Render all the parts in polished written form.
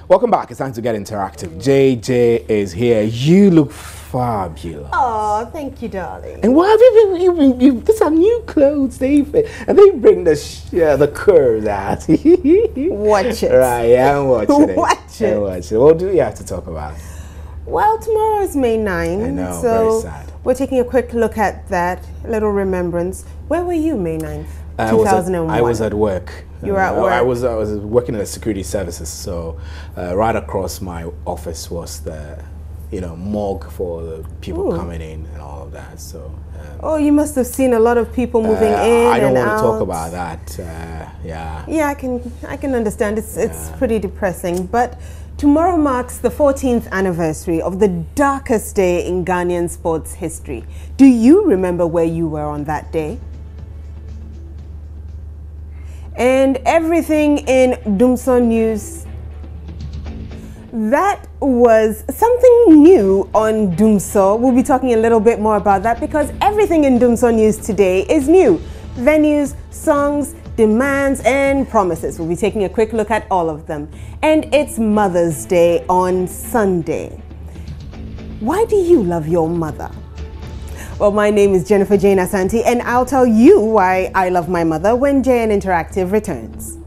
Welcome back. It's time to get interactive. JJ is here. You look fabulous. Oh, thank you, darling. And why have you these are new clothes, David. And they bring the curves out. Watch it. Right, yeah, I'm watching it. Watch it. I'm watching it. What do you have to talk about? Well, tomorrow is May 9th. I know, so very sad. We're taking a quick look at that, a little remembrance. Where were you May 9th, 2001? I was at work. You were at work? I was working in the security services, so right across my office was the, morgue for the people coming in and all of that. So. Oh, you must have seen a lot of people moving in I don't want out. to talk about that. Yeah. Yeah, I can understand. It's pretty depressing, but tomorrow marks the 14th anniversary of the darkest day in Ghanaian sports history. Do you remember where you were on that day? And everything in Dumso News, that was something new on Dumso. We'll be talking a little bit more about that because everything in Dumso News today is new. Venues, songs, demands and promises. We'll be taking a quick look at all of them. And it's Mother's Day on Sunday. Why do you love your mother? Well, my name is Jennifer Jane Asante, and I'll tell you why I love my mother when JN Interactive returns.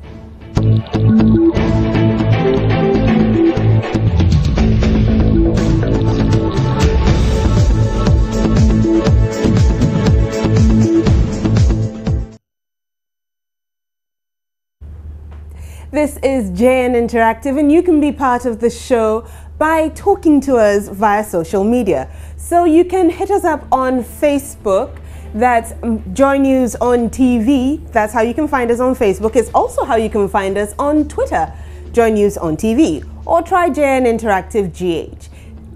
This is JN Interactive, and you can be part of the show by talking to us via social media. So you can hit us up on Facebook, that's Joy News on TV. That's how you can find us on Facebook. It's also how you can find us on Twitter, Joy News on TV, or try JN Interactive GH.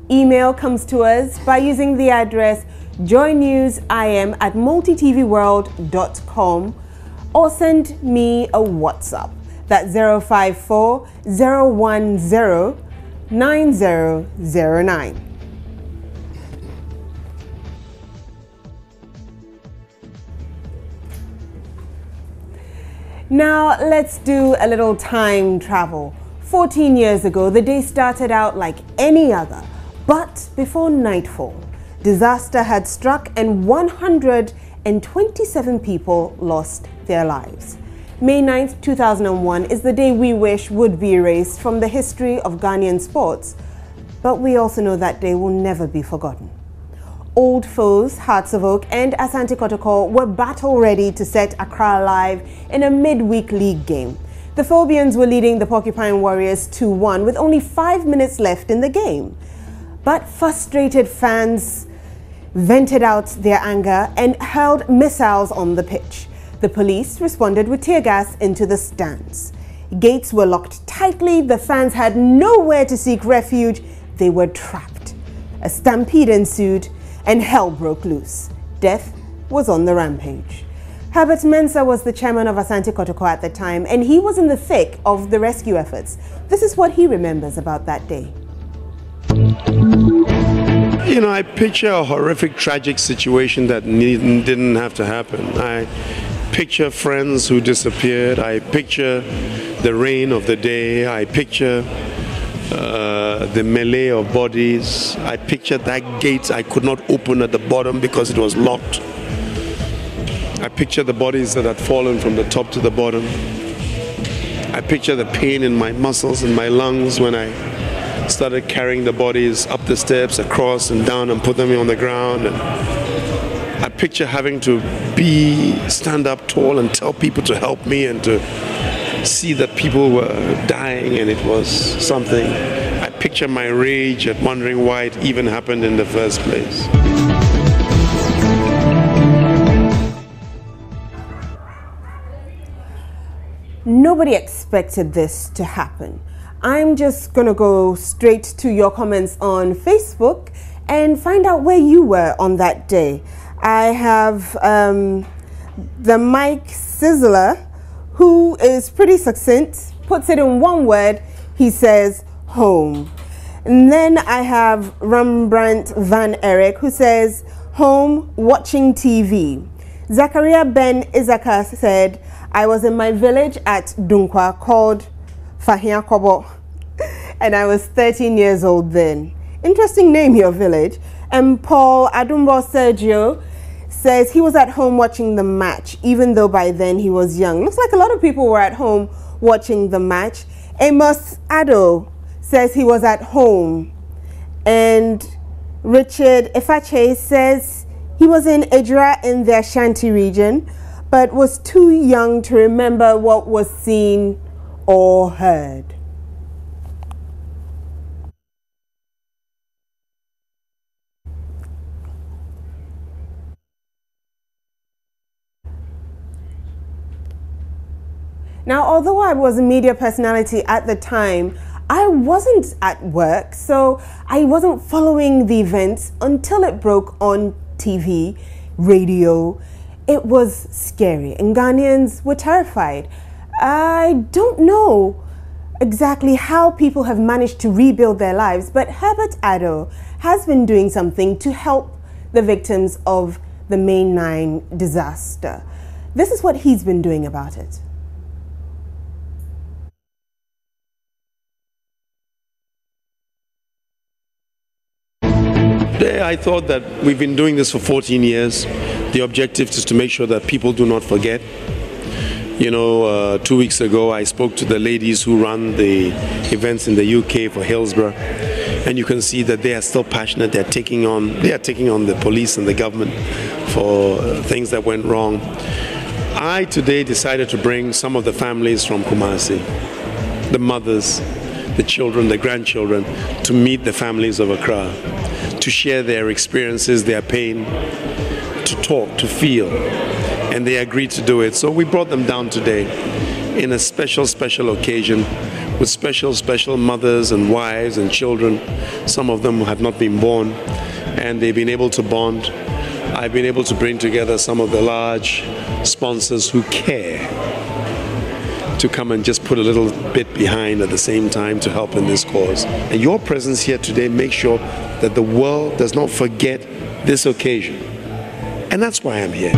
Email comes to us by using the address joynewsim@multitvworld.com, or send me a WhatsApp. That's 054 010 9009. Now let's do a little time travel. 14 years ago, the day started out like any other, but before nightfall, disaster had struck and 127 people lost their lives. May 9th, 2001 is the day we wish would be erased from the history of Ghanaian sports, but we also know that day will never be forgotten. Old foes, Hearts of Oak and Asante Kotoko were battle ready to set Accra alive in a midweek league game. The Phobians were leading the Porcupine Warriors 2-1 with only 5 minutes left in the game. But frustrated fans vented out their anger and hurled missiles on the pitch. The police responded with tear gas into the stands. Gates were locked tightly. The fans had nowhere to seek refuge. They were trapped. A stampede ensued and hell broke loose. Death was on the rampage. Herbert Mensah was the chairman of Asante Kotoko at the time, and he was in the thick of the rescue efforts. This is what he remembers about that day. I picture a horrific, tragic situation that didn't have to happen. I picture friends who disappeared. I picture the rain of the day. I picture the melee of bodies. I picture that gate I could not open at the bottom because it was locked. I picture the bodies that had fallen from the top to the bottom. I picture the pain in my muscles and my lungs when I started carrying the bodies up the steps, across and down, and put them on the ground. And I picture having to stand up tall and tell people to help me and to see that people were dying, and it was something. I picture my rage at wondering why it even happened in the first place. Nobody expected this to happen. I'm just gonna go straight to your comments on Facebook and find out where you were on that day. I have the Mike Sizzler, who is pretty succinct, puts it in one word. He says, home. And then I have Rembrandt Van Eric, who says, home, watching TV. Zachariah Ben Isaka said, I was in my village at Dunkwa called Fahia Kobo. and I was 13 years old then. Interesting name, your village. And Paul Adumbo Sergio says he was at home watching the match, even though by then he was young. Looks like a lot of people were at home watching the match. Amos Ado says he was at home. And Richard Ifache says he was in Ejra in the Ashanti region, but was too young to remember what was seen or heard. Now, although I was a media personality at the time, I wasn't at work, so I wasn't following the events until it broke on TV, radio. It was scary, and Ghanaians were terrified. I don't know exactly how people have managed to rebuild their lives, but Herbert Addo has been doing something to help the victims of the May 9 disaster. This is what he's been doing about it. I thought that we've been doing this for 14 years. The objective is to make sure that people do not forget. You know, 2 weeks ago I spoke to the ladies who run the events in the UK for Hillsborough, and you can see that they are still passionate. They are taking on the police and the government for things that went wrong. I today decided to bring some of the families from Kumasi, the mothers, the children, the grandchildren, to meet the families of Accra, to share their experiences, their pain, to talk, to feel, and they agreed to do it. So we brought them down today in a special occasion with special mothers and wives and children. Some of them have not been born, and they've been able to bond. I've been able to bring together some of the large sponsors who care to come and just put a little bit behind at the same time to help in this cause. And your presence here today makes sure that the world does not forget this occasion. And that's why I'm here.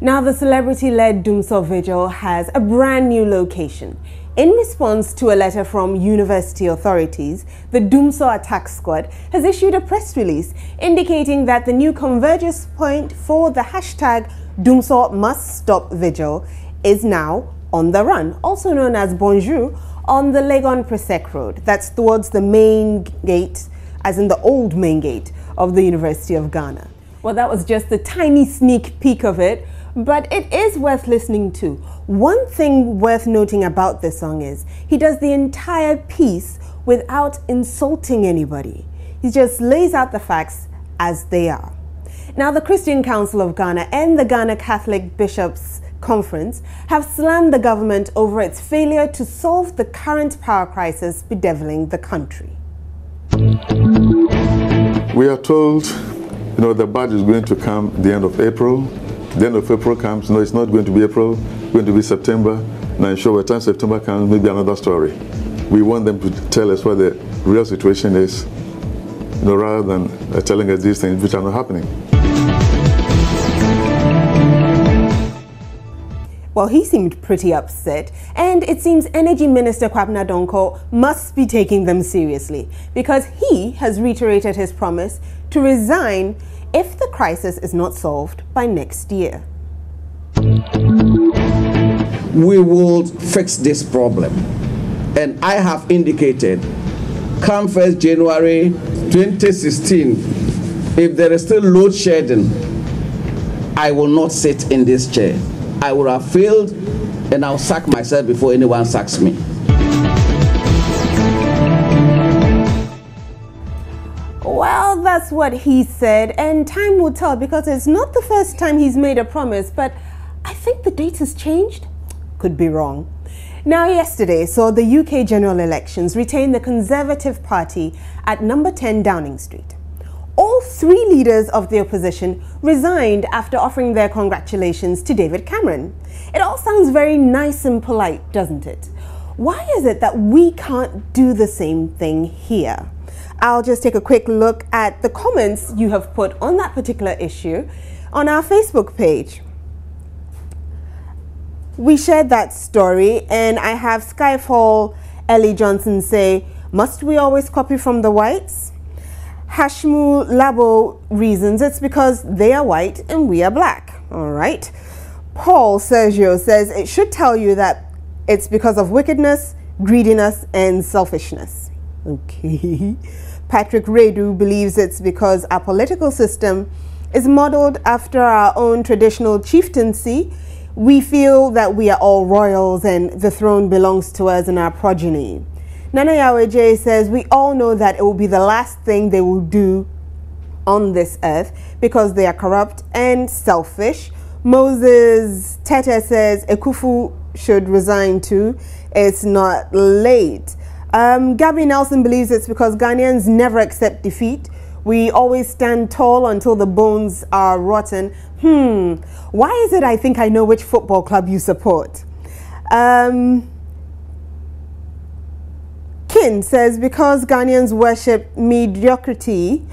Now, the celebrity-led Dumsor Vigil has a brand new location. In response to a letter from university authorities, the Dumsor Attack Squad has issued a press release indicating that the new convergence point for the hashtag Dumsor Must Stop Vigil is now on the run, also known as Bonjour, on the Legon Presec Road. That's towards the main gate, as in the old main gate of the University of Ghana. Well, that was just a tiny sneak peek of it, but it is worth listening to. One thing worth noting about this song is he does the entire piece without insulting anybody. He just lays out the facts as they are. Now, the Christian Council of Ghana and the Ghana Catholic Bishops' Conference have slammed the government over its failure to solve the current power crisis bedeviling the country. We are told, the budget is going to come at the end of April. The end of April comes, no, it's not going to be April, it's going to be September. And I'm sure by the time September comes, maybe another story. We want them to tell us what the real situation is, rather than telling us these things which are not happening. Well, he seemed pretty upset, and it seems Energy Minister Kwabena Donko must be taking them seriously, because he has reiterated his promise to resign if the crisis is not solved by next year. We will fix this problem, and I have indicated come 1st January 2016, if there is still load shedding, I will not sit in this chair. I will have failed, and I'll sack myself before anyone sacks me. Well, that's what he said, and time will tell, because it's not the first time he's made a promise, but I think the date has changed. Could be wrong. Now, yesterday saw the UK general elections retain the Conservative Party at number 10 Downing Street. All three leaders of the opposition resigned after offering their congratulations to David Cameron. It all sounds very nice and polite, doesn't it? Why is it that we can't do the same thing here? I'll just take a quick look at the comments you have put on that particular issue on our Facebook page. we shared that story, and I have Skyfall Ellie Johnson say, must we always copy from the whites? Hashmu Labo reasons it's because they are white and we are black. All right. Paul Sergio says it should tell you that it's because of wickedness, greediness, and selfishness. Okay. Patrick Redu believes it's because our political system is modeled after our own traditional chieftaincy. We feel that we are all royals and the throne belongs to us and our progeny. Nana Yahweh J says, we all know that it will be the last thing they will do on this earth because they are corrupt and selfish. Moses Tete says, Ekufu should resign too. It's not late. Gabby Nelson believes it's because Ghanaians never accept defeat. We always stand tall until the bones are rotten. Why is it I think I know which football club you support? Kin says because Ghanaians worship mediocrity,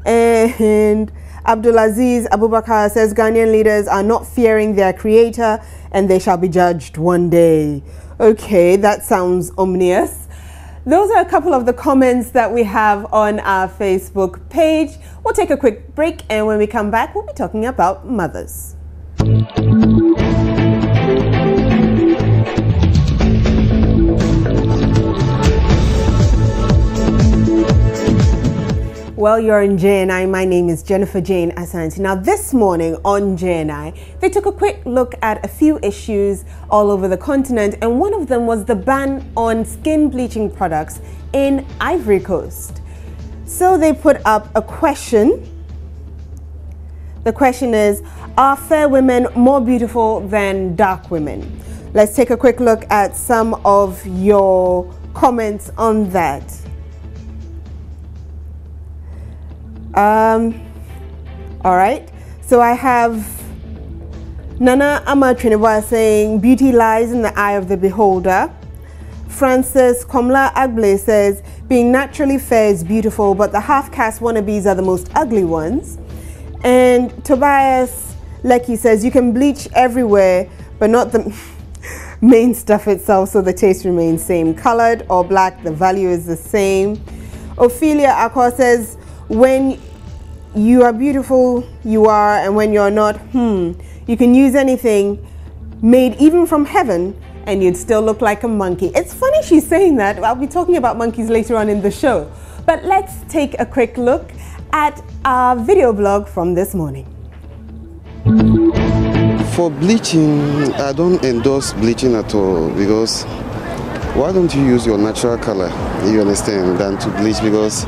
and Abdulaziz Abubakar says Ghanaian leaders are not fearing their creator and they shall be judged one day. Okay, that sounds ominous. Those are a couple of the comments that we have on our Facebook page. We'll take a quick break, and when we come back, we'll be talking about mothers. Well, you're in JNI. My name is Jennifer Jane Asante. Now, this morning on JNI, they took a quick look at a few issues all over the continent, and one of them was the ban on skin bleaching products in Ivory Coast. So they put up a question. The question is, are fair women more beautiful than dark women? Let's take a quick look at some of your comments on that. All right, so I have Nana Ama Trinidad saying beauty lies in the eye of the beholder. Francis Komla Agble says being naturally fair is beautiful, but the half-caste wannabes are the most ugly ones. And Tobias Lecky says you can bleach everywhere, but not the main stuff itself, so the taste remains same. Colored or black, the value is the same. Ophelia Akwa says when you are beautiful, you are, and when you're not, you can use anything made even from heaven and you'd still look like a monkey. It's funny she's saying that. I'll be talking about monkeys later on in the show. But let's take a quick look at our video blog from this morning. For bleaching, I don't endorse bleaching at all, because why don't you use your natural color, you understand, than to bleach? Because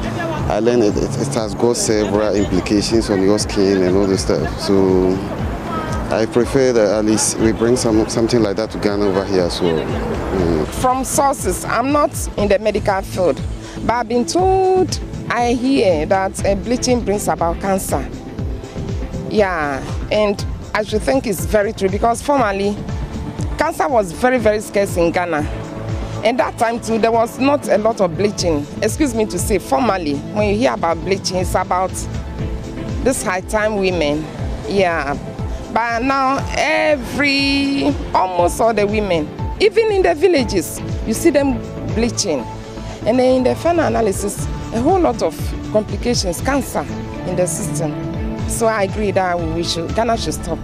I learned it has got several implications on your skin and all this stuff. So I prefer that at least we bring something like that to Ghana over here as well. From sources, I'm not in the medical field, but I've been told, I hear that bleaching brings about cancer. Yeah, and I should think it's very true, because formerly cancer was very, very scarce in Ghana. And that time too, there was not a lot of bleaching. Excuse me to say, formerly, when you hear about bleaching, it's about this high time women. Yeah. But now almost all the women, even in the villages, you see them bleaching. And then in the final analysis, a whole lot of complications, cancer in the system. So I agree that Ghana should stop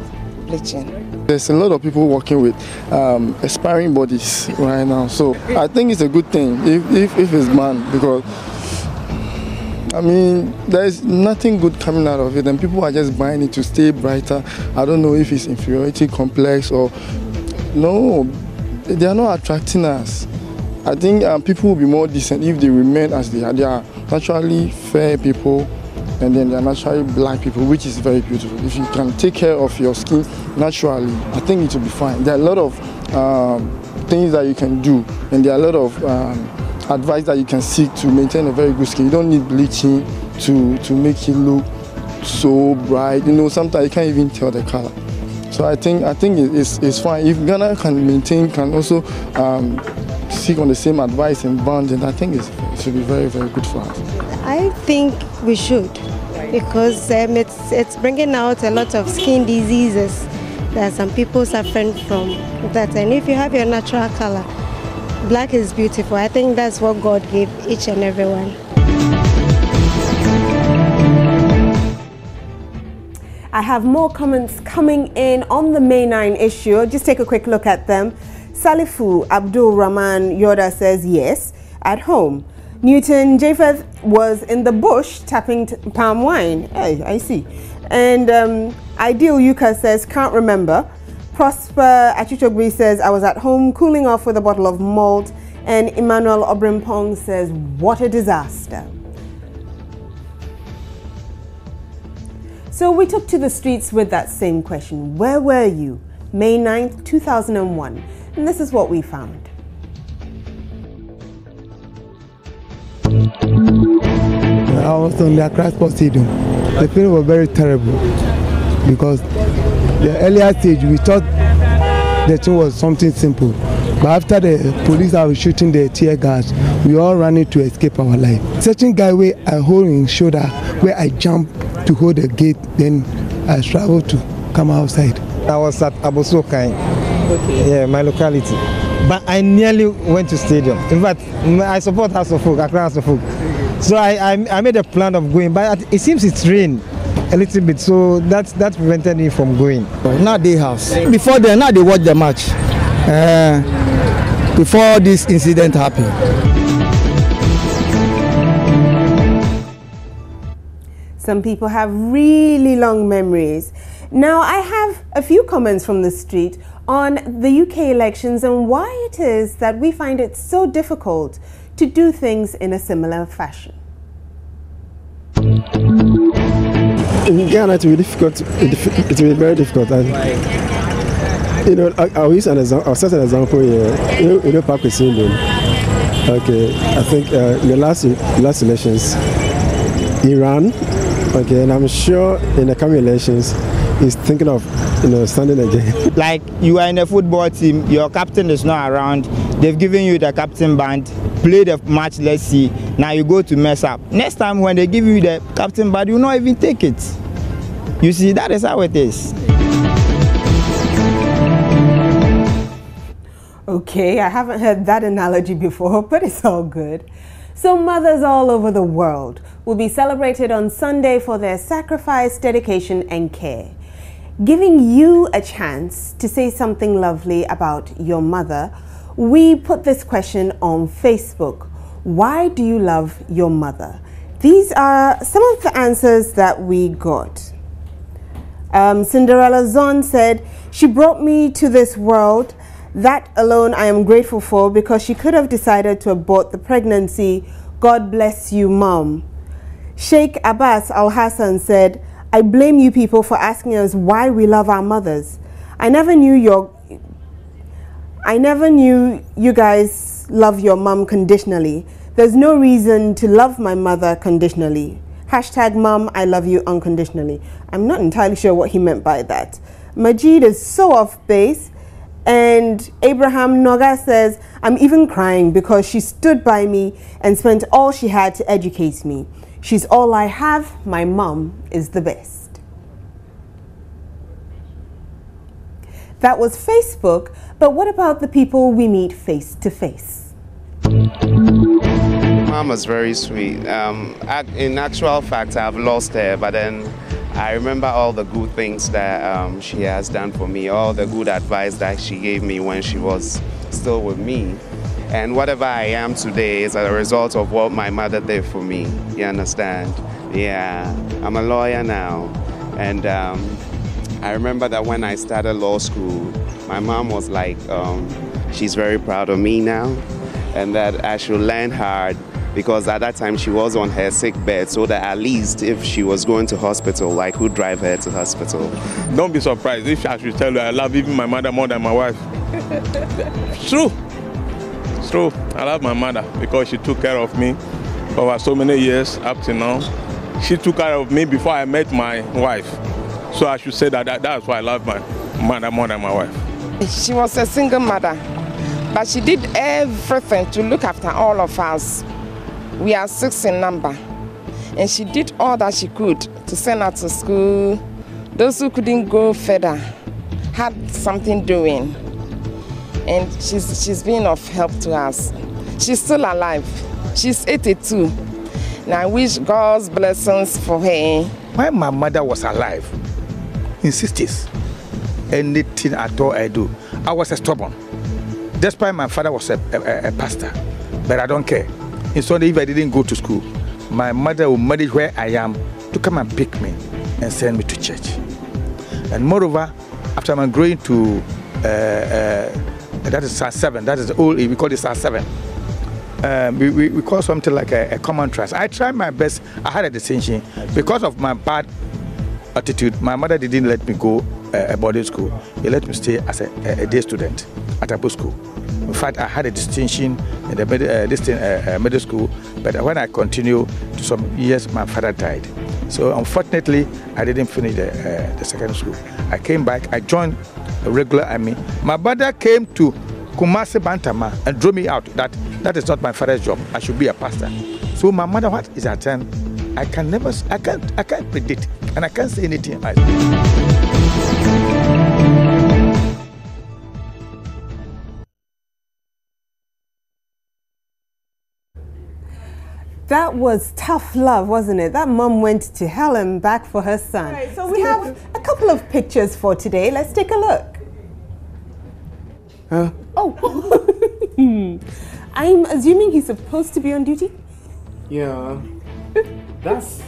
bleaching. There's a lot of people working with aspiring bodies right now, so I think it's a good thing if it's banned, because I mean there's nothing good coming out of it, and people are just buying it to stay brighter. I don't know if it's inferiority complex or no, they are not attracting us. I think people will be more decent if they remain as they are. They are naturally fair people, and then they're naturally black people, which is very beautiful. If you can take care of your skin naturally, I think it will be fine. There are a lot of things that you can do, and there are a lot of advice that you can seek to maintain a very good skin. You don't need bleaching to make it look so bright. You know, sometimes you can't even tell the color. So I think it's fine. If Ghana can also seek on the same advice and bond, then I think it should be very, very good for us. I think we should, because it's bringing out a lot of skin diseases, There are some people suffering from that. And if you have your natural color, black is beautiful. I think that's what God gave each and everyone. I have more comments coming in on the May 9 issue. Just take a quick look at them. Salifu Abdul Rahman Yoda says yes, at home. Newton Japheth was in the bush tapping palm wine. Hey, I see. And Ideal Yuka says can't remember. Prosper Achichogri says I was at home cooling off with a bottle of malt. And Emmanuel Obrimpong says what a disaster. So we took to the streets with that same question. Where were you? May 9th, 2001. And this is what we found. I was on the Accra Sports Stadium. The feeling was very terrible because the earlier stage we thought the thing was something simple. But after the police are shooting the tear gas, we all ran to escape our life. Certain guy where I hold his shoulder, where I jumped to hold the gate, then I struggled to come outside. I was at Abosokai, yeah, my locality. But I nearly went to stadium. In fact, I support House of Folk, Accra House of Folk. So I made a plan of going, but it seems it's rained a little bit, so that prevented me from going. Now they house. Before then, now they watch the match. Before this incident happened. Some people have really long memories. Now, I have a few comments from the street on the UK elections and why it is that we find it so difficult to do things in a similar fashion. In Ghana, it will be difficult. It will be very difficult. You know, I'll use an example. I'll set an example here. You know, Park Syndrome. Okay, I think in the last elections, Iran. Okay, and I'm sure in the coming elections, he's thinking of, you know, standing again. Like you are in a football team, your captain is not around. They've given you the captain band. Play the match. Let's see. Now you go to mess up. Next time when they give you the captain band, you will not even take it. You see, that is how it is. Okay, I haven't heard that analogy before, but it's all good. So mothers all over the world will be celebrated on Sunday for their sacrifice, dedication, and care. Giving you a chance to say something lovely about your mother, we put this question on Facebook. Why do you love your mother? These are some of the answers that we got. Cinderella Zon said, she brought me to this world. That alone I am grateful for because she could have decided to abort the pregnancy. God bless you, Mom. Sheikh Abbas Al-Hassan said, I blame you people for asking us why we love our mothers. I never knew you guys love your mom conditionally. There's no reason to love my mother conditionally. Hashtag Mom, I love you unconditionally. I'm not entirely sure what he meant by that. Majid is so off base. And Abraham Noga says, I'm even crying because she stood by me and spent all she had to educate me. She's all I have. My mom is the best. That was Facebook, but what about the people we meet face to face? Mom was very sweet. In actual fact, I've lost her, but then I remember all the good things that she has done for me, all the good advice that she gave me when she was still with me. And whatever I am today is a result of what my mother did for me, you understand? Yeah, I'm a lawyer now. And I remember that when I started law school, my mom was like, she's very proud of me now, and that I should learn hard, because at that time she was on her sick bed, so that at least if she was going to hospital, I could drive her to hospital. Don't be surprised if I should tell you I love even my mother more than my wife. It's true. It's true. I love my mother because she took care of me over so many years up to now. She took care of me before I met my wife. So I should say that's why I love my mother more than my wife. She was a single mother, but she did everything to look after all of us. We are 6 in number, and she did all that she could to send us to school. Those who couldn't go further had something doing. And she's been of help to us. She's still alive. She's 82. And I wish God's blessings for her. When my mother was alive, in 60s, anything at all I do, I was a stubborn. Despite my father was a pastor, but I don't care. In Sunday, if I didn't go to school, my mother would manage where I am to come and pick me and send me to church. And moreover, after I'm growing to that is SAR 7. That is the old, we call it SAR 7. We call something like a common trust. I tried my best. I had a distinction. Because of my bad attitude, my mother didn't let me go a boarding school. He let me stay as a day student at a book school. In fact, I had a distinction in the middle school, but when I continued to some years, my father died. So unfortunately, I didn't finish the secondary school. I came back, I joined a regular army. My brother came to Kumasi Bantama and drew me out that is not my father's job. I should be a pastor. So my mother, what is her turn? I can't predict, and I can't say anything else. That was tough love, wasn't it? That mom went to hell and back for her son. Right, so we have a couple of pictures for today. Let's take a look. Huh? Oh. I'm assuming he's supposed to be on duty? Yeah. That's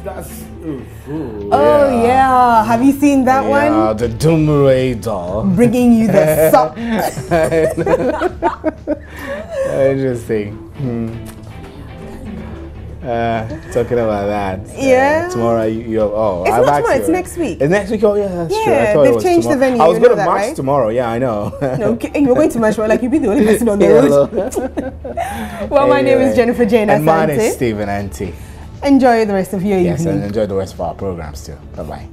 oh yeah. Have you seen that one? Yeah, the Dumure doll. Bringing you the sock. Interesting. Talking about that. Yeah. Tomorrow you're it's not tomorrow, it's next week. It's next week? Oh yeah, that's true. Yeah, they've changed the venue. I was going to March right? tomorrow, yeah, I know. No, you're going to March, like you'll be the only person on the road. Well, my name is Jennifer Jane and mine is Stephen Anti. Enjoy the rest of your evening. Yes, and enjoy the rest of our programs too. Bye-bye.